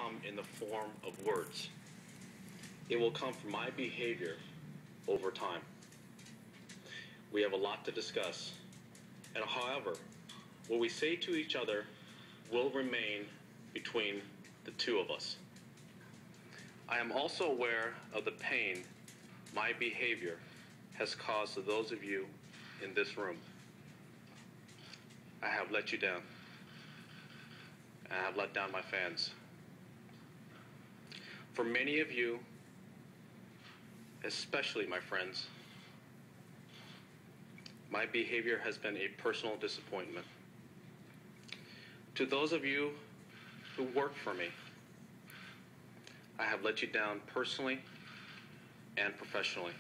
come in the form of words. It will come from my behavior over time. We have a lot to discuss. And however, what we say to each other will remain between the two of us. I am also aware of the pain my behavior has caused to those of you in this room. I have let you down. I have let down my fans. For many of you, especially my friends, my behavior has been a personal disappointment. To those of you who work for me, I have let you down personally and professionally.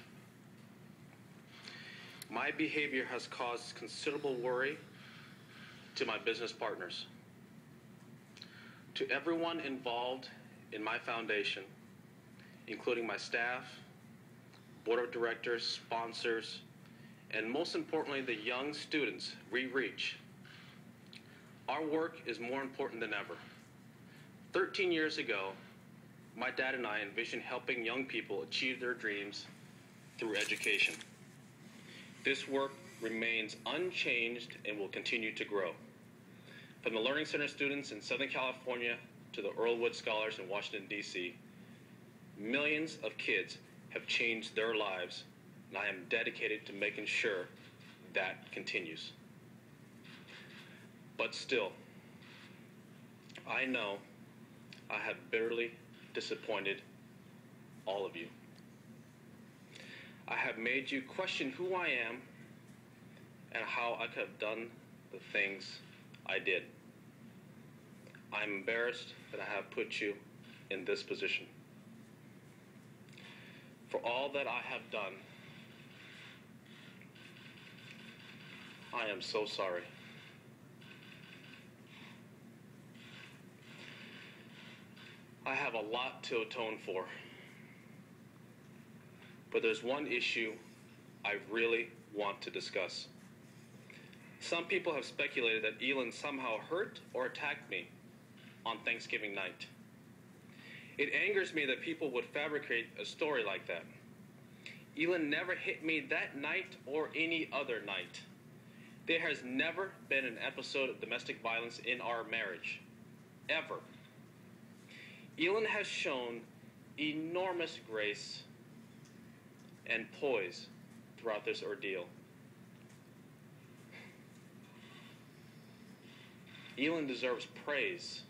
My behavior has caused considerable worry to my business partners. To everyone involved in my foundation, including my staff, board of directors, sponsors, and most importantly, the young students we reach. Our work is more important than ever. 13 years ago, my dad and I envisioned helping young people achieve their dreams through education. This work remains unchanged and will continue to grow. From the Learning Center students in Southern California to the Earlwood Scholars in Washington, D.C., millions of kids have changed their lives, and I am dedicated to making sure that continues. But still, I know I have bitterly disappointed all of you. I have made you question who I am and how I could have done the things I did. I'm embarrassed that I have put you in this position. For all that I have done, I am so sorry. I have a lot to atone for, but there's one issue I really want to discuss. Some people have speculated that Elin somehow hurt or attacked me on Thanksgiving night. It angers me that people would fabricate a story like that. Elin never hit me that night or any other night. There has never been an episode of domestic violence in our marriage, ever. Elin has shown enormous grace and poise throughout this ordeal. Elin deserves praise,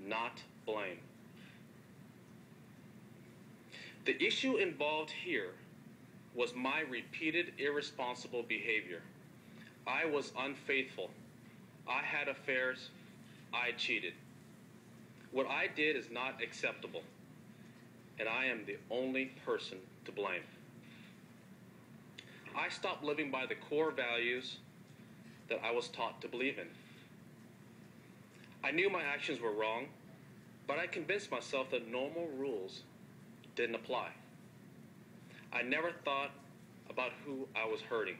not blame. The issue involved here was my repeated irresponsible behavior. I was unfaithful. I had affairs. I cheated. What I did is not acceptable, and I am the only person to blame. I stopped living by the core values that I was taught to believe in. I knew my actions were wrong, but I convinced myself that normal rules didn't apply. I never thought about who I was hurting.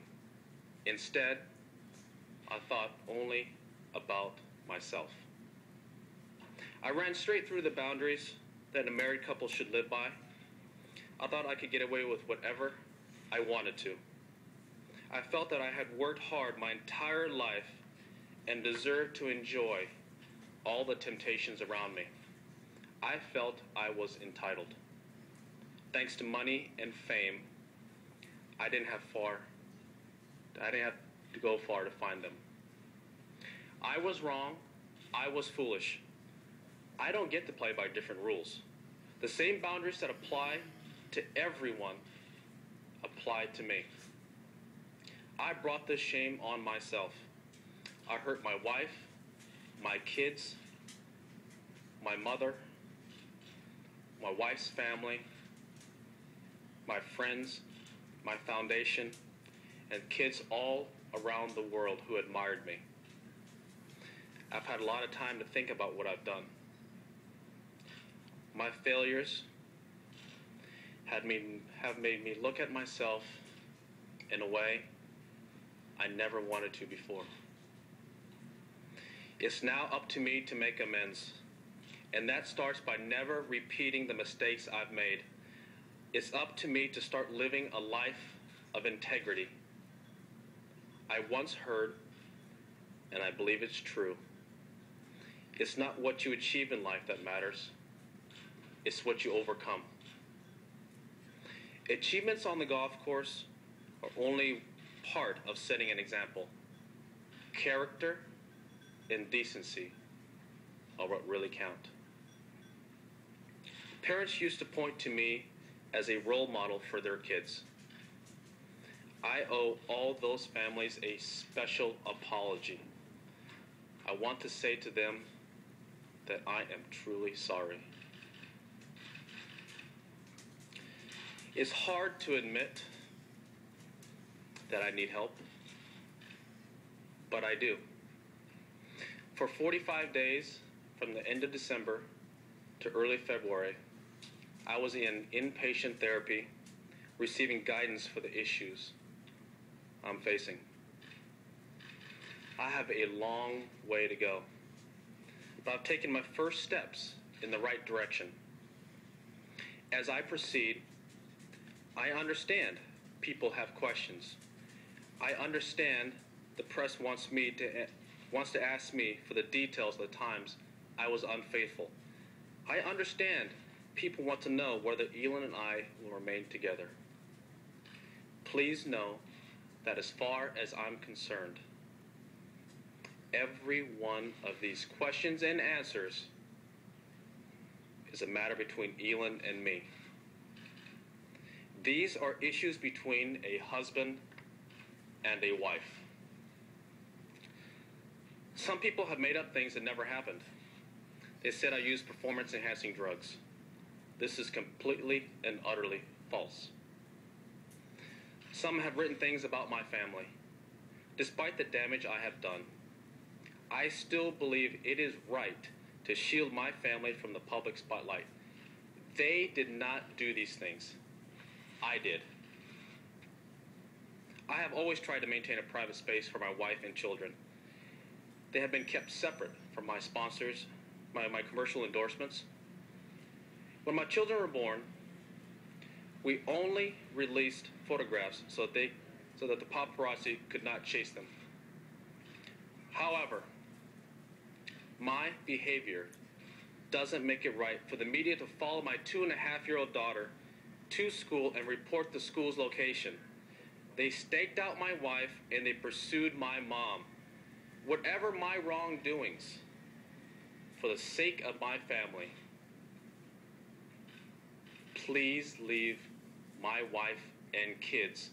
Instead, I thought only about myself. I ran straight through the boundaries that a married couple should live by. I thought I could get away with whatever I wanted to. I felt that I had worked hard my entire life and deserved to enjoy all the temptations around me. I felt I was entitled. Thanks to money and fame, I didn't have to go far to find them. I was wrong. I was foolish. I don't get to play by different rules. The same boundaries that apply to everyone apply to me. I brought this shame on myself. I hurt my wife, my kids, my mother, my wife's family, my friends, my foundation, and kids all around the world who admired me. I've had a lot of time to think about what I've done. My failures have made me look at myself in a way I never wanted to before. It's now up to me to make amends. And that starts by never repeating the mistakes I've made. It's up to me to start living a life of integrity. I once heard, and I believe it's true, it's not what you achieve in life that matters. It's what you overcome. Achievements on the golf course are only part of setting an example. Character and decency are what really count. Parents used to point to me as a role model for their kids. I owe all those families a special apology. I want to say to them that I am truly sorry. It's hard to admit that I need help, but I do. For 45 days, from the end of December to early February, I was in inpatient therapy, receiving guidance for the issues I'm facing. I have a long way to go, but I've taken my first steps in the right direction. As I proceed, I understand people have questions. I understand the press wants to ask me for the details of the times I was unfaithful. I understand people want to know whether Elin and I will remain together. Please know that as far as I'm concerned, every one of these questions and answers is a matter between Elin and me. These are issues between a husband and a wife. Some people have made up things that never happened. They said I used performance-enhancing drugs. This is completely and utterly false. Some have written things about my family. Despite the damage I have done, I still believe it is right to shield my family from the public spotlight. They did not do these things. I did. I have always tried to maintain a private space for my wife and children. They have been kept separate from my sponsors, my commercial endorsements. When my children were born, we only released photographs so that the paparazzi could not chase them. However, my behavior doesn't make it right for the media to follow my 2.5-year-old daughter to school and report the school's location. They staked out my wife and they pursued my mom. Whatever my wrongdoings, for the sake of my family, please leave my wife and kids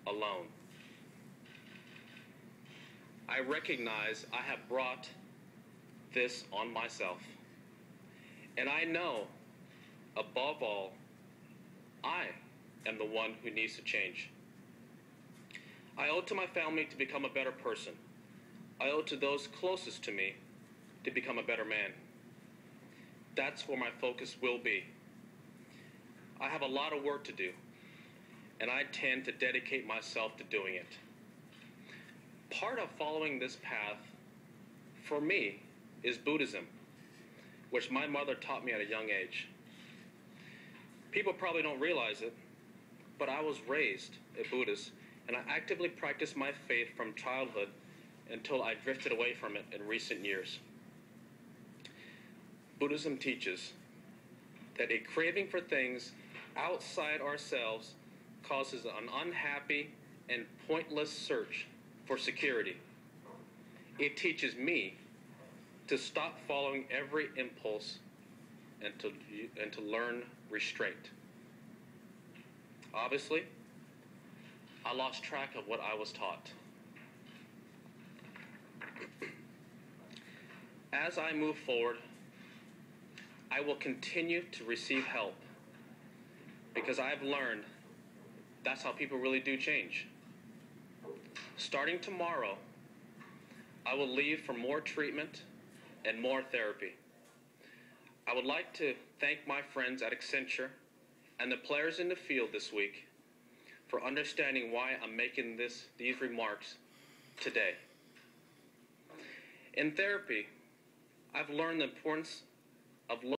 alone. I recognize I have brought this on myself. And I know, above all, I am the one who needs to change. I owe it to my family to become a better person. I owe it to those closest to me to become a better man. That's where my focus will be. I have a lot of work to do, and I tend to dedicate myself to doing it. Part of following this path, for me, is Buddhism, which my mother taught me at a young age. People probably don't realize it, but I was raised a Buddhist, and I actively practiced my faith from childhood until I drifted away from it in recent years. Buddhism teaches that a craving for things outside ourselves causes an unhappy and pointless search for security. It teaches me to stop following every impulse and to learn restraint. Obviously, I lost track of what I was taught. As I move forward, I will continue to receive help because I've learned that's how people really do change. Starting tomorrow, I will leave for more treatment and more therapy. I would like to thank my friends at Accenture and the players in the field this week for understanding why I'm making these remarks today. In therapy, I've learned the importance of